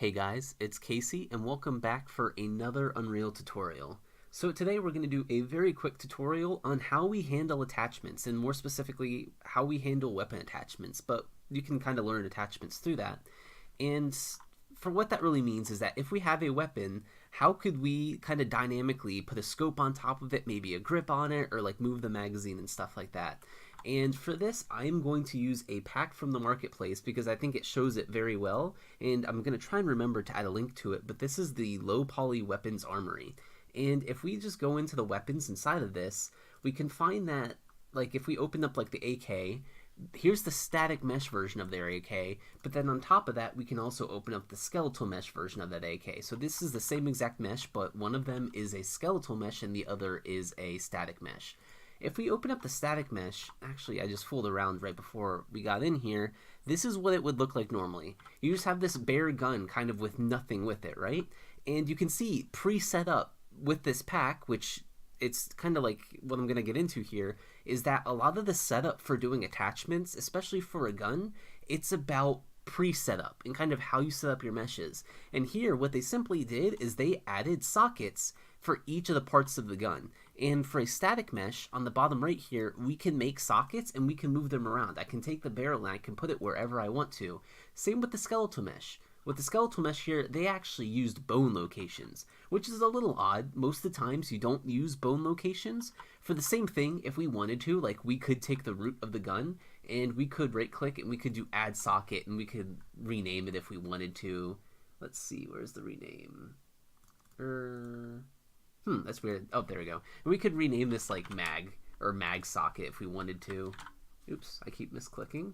Hey guys, it's Casey and welcome back for another Unreal tutorial. So today we're going to do a very quick tutorial on how we handle attachments, and more specifically how we handle weapon attachments, but you can kind of learn attachments through that. And for what that really means is that if we have a weapon, how could we kind of dynamically put a scope on top of it, maybe a grip on it, or like move the magazine and stuff like that. And for this, I'm going to use a pack from the marketplace because I think it shows it very well, and I'm going to try and remember to add a link to it, but this is the low poly weapons armory. And if we just go into the weapons inside of this, we can find that, like, if we open up like the AK, here's the static mesh version of their AK, but then on top of that we can also open up the skeletal mesh version of that AK. So this is the same exact mesh, but one of them is a skeletal mesh and the other is a static mesh. If we open up the static mesh, actually I just fooled around right before we got in here, this is what it would look like normally. You just have this bare gun kind of with nothing with it, right? And you can see pre-set up with this pack, which it's kind of like what I'm going to get into here, is that a lot of the setup for doing attachments, especially for a gun, it's about pre-setup and kind of how you set up your meshes. And here what they simply did is they added sockets for each of the parts of the gun. And for a static mesh, on the bottom right here, we can make sockets and we can move them around. I can take the barrel and I can put it wherever I want to. Same with the skeletal mesh. With the skeletal mesh here, they actually used bone locations, which is a little odd. Most of the times you don't use bone locations. For the same thing, if we wanted to, like, we could take the root of the gun and we could right click and we could do add socket and we could rename it if we wanted to. Let's see, where's the rename? That's weird. Oh, there we go. And we could rename this like mag or mag socket if we wanted to. Oops, I keep misclicking.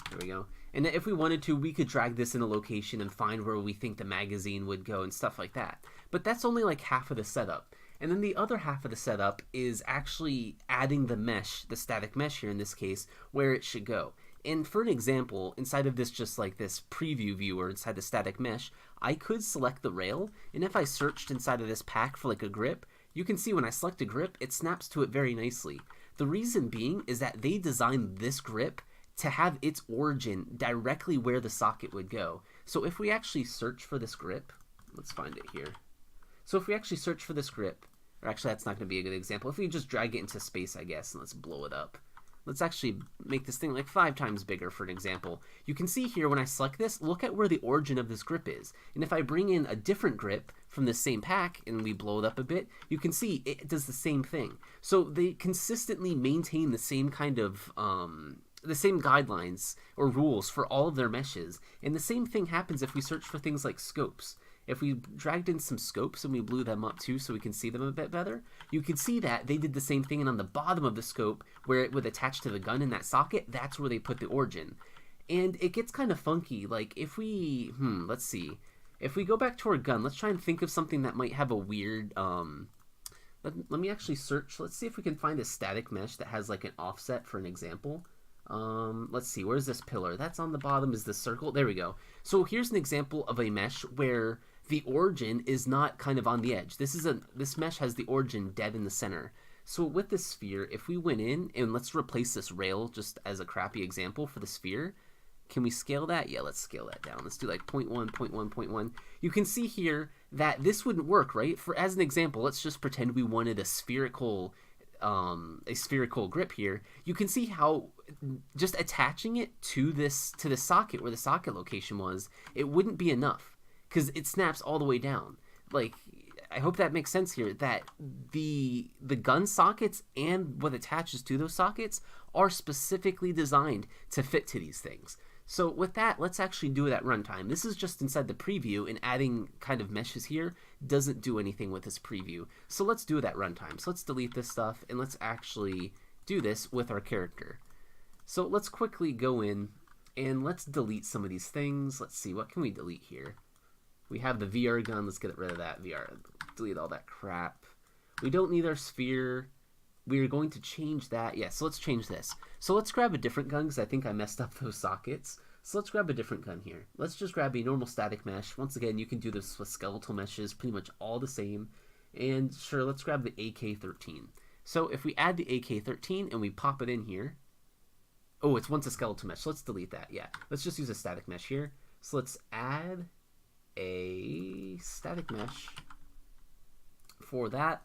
There we go. And if we wanted to, we could drag this in a location and find where we think the magazine would go and stuff like that. But that's only like half of the setup. And then the other half of the setup is actually adding the mesh, the static mesh here in this case, where it should go. And for an example, inside of this, just like this preview viewer inside the static mesh, I could select the rail, and if I searched inside of this pack for like a grip, you can see when I select a grip, it snaps to it very nicely. The reason being is that they designed this grip to have its origin directly where the socket would go. So if we actually search for this grip, let's find it here. So if we actually search for this grip, or actually that's not going to be a good example, if we just drag it into space, I guess, and let's blow it up. Let's actually make this thing like 5 times bigger for an example. You can see here when I select this, look at where the origin of this grip is. And if I bring in a different grip from the same pack and we blow it up a bit, you can see it does the same thing. So they consistently maintain the same kind of the same guidelines or rules for all of their meshes. And the same thing happens if we search for things like scopes. If we dragged in some scopes and we blew them up too so we can see them a bit better, you can see that they did the same thing, and on the bottom of the scope where it would attach to the gun in that socket, that's where they put the origin. And it gets kind of funky. Like if we, let's see. If we go back to our gun, let's try and think of something that might have a weird, let me actually search. Let's see if we can find a static mesh that has like an offset for an example. Let's see, where's this pillar? That's on the bottom, is the circle. There we go. So here's an example of a mesh where the origin is not kind of on the edge. This mesh has the origin dead in the center. So with this sphere, if we went in and let's replace this rail just as a crappy example for the sphere, can we scale that? Yeah, let's scale that down. Let's do like 0.1, 0.1, 0.1. You can see here that this wouldn't work, right? For as an example, let's just pretend we wanted a spherical grip here. You can see how just attaching it to the socket where the socket location was, it wouldn't be enough because it snaps all the way down. Like, I hope that makes sense here, that the gun sockets and what attaches to those sockets are specifically designed to fit to these things. So with that, let's actually do it at runtime. This is just inside the preview, and adding kind of meshes here doesn't do anything with this preview. So let's do it at runtime. So let's delete this stuff, and let's actually do this with our character. So let's quickly go in, and let's delete some of these things. Let's see, what can we delete here? We have the VR gun. Let's get rid of that VR. Delete all that crap. We don't need our sphere. We're going to change that. Yeah, so let's change this. So let's grab a different gun because I think I messed up those sockets. So let's grab a different gun here. Let's just grab a normal static mesh. Once again, you can do this with skeletal meshes, pretty much all the same. And sure, let's grab the AK-13. So if we add the AK-13 and we pop it in here, oh, it's once a skeletal mesh. So let's delete that. Yeah, let's just use a static mesh here. So let's add a static mesh for that.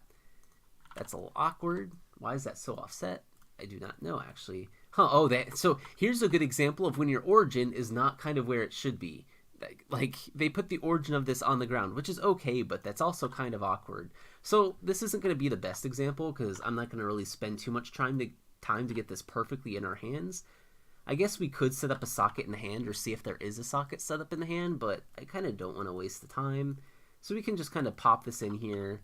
That's a little awkward. Why is that so offset? I do not know, actually. Oh, so here's a good example of when your origin is not kind of where it should be. Like they put the origin of this on the ground, which is okay, but that's also kind of awkward. So this isn't going to be the best example because I'm not going to really spend too much time to get this perfectly in our hands. I guess we could set up a socket in the hand or see if there is a socket set up in the hand, but I kind of don't want to waste the time. So we can just kind of pop this in here.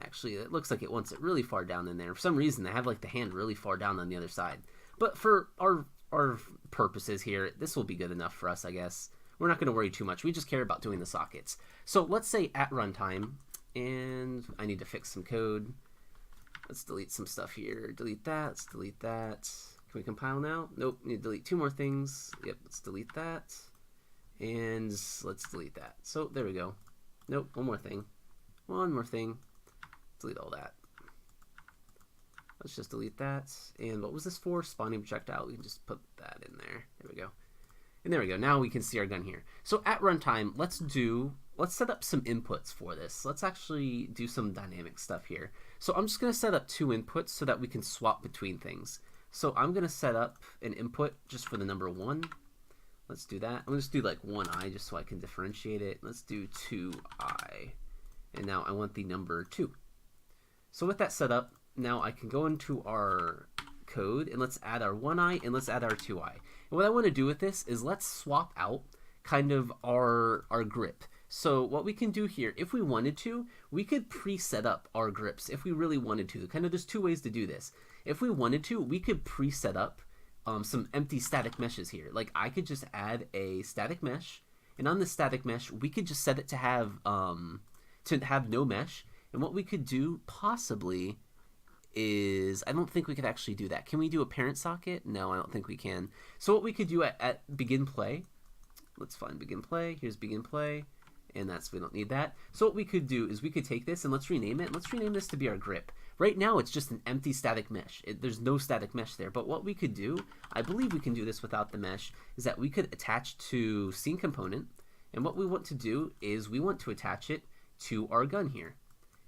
Actually, it looks like it wants it really far down in there. For some reason, they have like the hand really far down on the other side. But for our purposes here, this will be good enough for us, I guess. We're not going to worry too much. We just care about doing the sockets. So let's say at runtime, and I need to fix some code. Let's delete some stuff here. Delete that. Let's delete that. Can we compile now? Nope. Need to delete 2 more things. Yep. Let's delete that. And let's delete that. So there we go. Nope. One more thing. One more thing. Delete all that. Let's just delete that. And what was this for? Spawning projectile. We can just put that in there. There we go. And there we go. Now we can see our gun here. So at runtime, let's set up some inputs for this. Let's actually do some dynamic stuff here. So I'm just going to set up 2 inputs so that we can swap between things. So I'm going to set up an input just for the number 1. Let's do that. I'm going to just do like 1i just so I can differentiate it. Let's do 2i. And now I want the number 2. So with that set up, now I can go into our code and let's add our 1i and let's add our 2i. And what I want to do with this is let's swap out kind of our grip. So what we can do here, if we wanted to, we could pre-set up our grips if we really wanted to. Kind of there's 2 ways to do this. If we wanted to, we could pre-set up some empty static meshes here. Like I could just add a static mesh, and on the static mesh, we could just set it to have no mesh. And what we could do possibly is, I don't think we could actually do that. Can we do a parent socket? No, I don't think we can. So what we could do at begin play, let's find begin play. Here's begin play. And we don't need that. So what we could do is we could take this and let's rename it. Let's rename this to be our grip. Right now it's just an empty static mesh. There's no static mesh there. But what we could do, I believe we can do this without the mesh, is that we could attach to scene component. And what we want to do is we want to attach it to our gun here.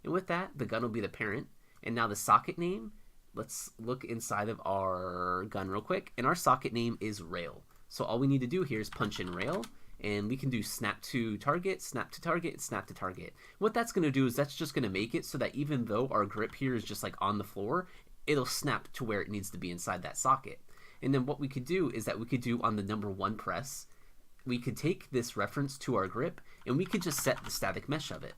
And with that, the gun will be the parent. And now the socket name, let's look inside of our gun real quick. And our socket name is rail. So all we need to do here is punch in rail. And we can do snap to target, snap to target, snap to target. What that's going to do is that's just going to make it so that even though our grip here is just like on the floor, it'll snap to where it needs to be inside that socket. And then what we could do is that we could do on the number 1 press, we could take this reference to our grip and we could just set the static mesh of it.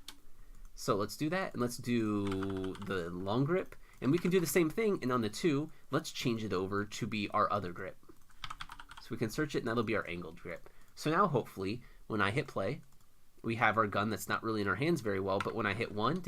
So let's do that, and let's do the long grip, and we can do the same thing, and on the 2, let's change it over to be our other grip. So we can search it, and that'll be our angled grip. So now hopefully, when I hit play, we have our gun that's not really in our hands very well, but when I hit 1,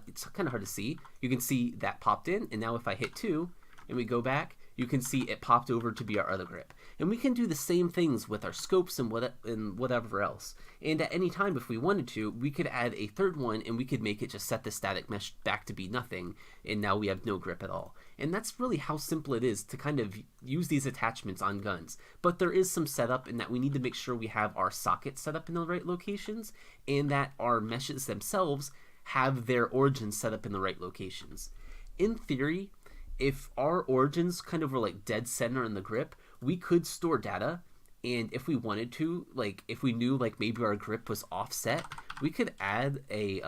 it's kind of hard to see. You can see that popped in, and now if I hit 2, and we go back, you can see it popped over to be our other grip. And we can do the same things with our scopes and whatever else. And at any time, if we wanted to, we could add a 3rd one and we could make it just set the static mesh back to be nothing. And now we have no grip at all. And that's really how simple it is to kind of use these attachments on guns. But there is some setup in that we need to make sure we have our sockets set up in the right locations and that our meshes themselves have their origins set up in the right locations. In theory, if our origins kind of were like dead center in the grip, we could store data, and if we wanted to, like if we knew like maybe our grip was offset, we could add a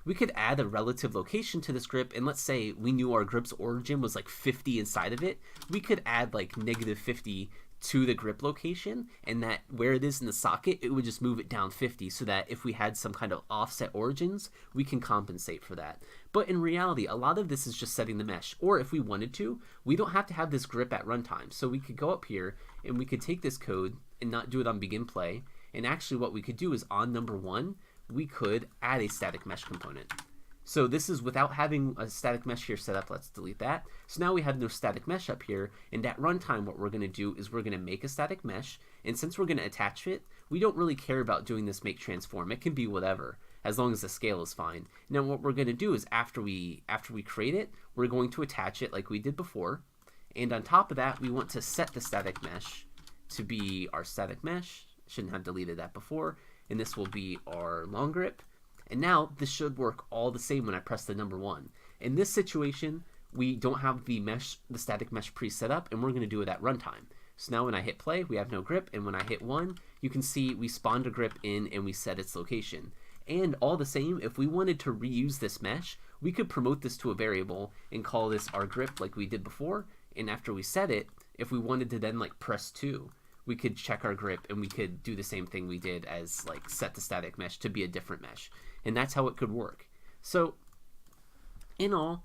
we could add a relative location to this grip, and let's say we knew our grip's origin was like 50 inside of it, we could add like -50 to the grip location, and that where it is in the socket, it would just move it down 50 so that if we had some kind of offset origins, we can compensate for that. But in reality, a lot of this is just setting the mesh, or if we wanted to, we don't have to have this grip at runtime. So we could go up here and we could take this code and not do it on begin play, and actually what we could do is on number 1, we could add a static mesh component. So this is without having a static mesh here set up. Let's delete that. So now we have no static mesh up here, and at runtime what we're going to do is we're going to make a static mesh, and since we're going to attach it, we don't really care about doing this make transform. It can be whatever, as long as the scale is fine. Now what we're going to do is after we create it, we're going to attach it like we did before, and on top of that we want to set the static mesh to be our static mesh. Shouldn't have deleted that before. And this will be our long grip. And now this should work all the same when I press the number 1. In this situation, we don't have the static mesh preset up, and we're going to do it at runtime. So now when I hit play, we have no grip, and when I hit 1, you can see we spawned a grip in and we set its location. And all the same, if we wanted to reuse this mesh, we could promote this to a variable and call this our grip like we did before. And after we set it, if we wanted to then like press 2, we could check our grip and we could do the same thing we did as like set the static mesh to be a different mesh. And that's how it could work. So in all,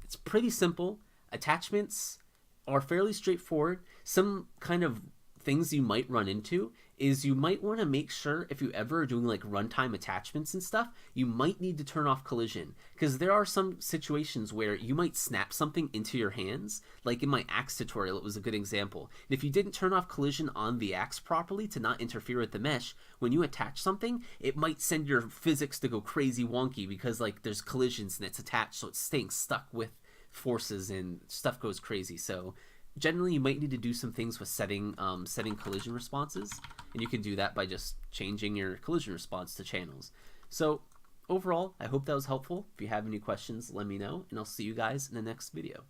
it's pretty simple. Attachments are fairly straightforward. Some kind of things you might run into is you might want to make sure if you ever are doing like runtime attachments and stuff, you might need to turn off collision, because there are some situations where you might snap something into your hands. Like in my axe tutorial, it was a good example. And if you didn't turn off collision on the axe properly to not interfere with the mesh, when you attach something, it might send your physics to go crazy wonky because like there's collisions and it's attached, so it's staying stuck with forces and stuff goes crazy. So generally, you might need to do some things with setting collision responses, and you can do that by just changing your collision response to channels. So overall, I hope that was helpful. If you have any questions, let me know, and I'll see you guys in the next video.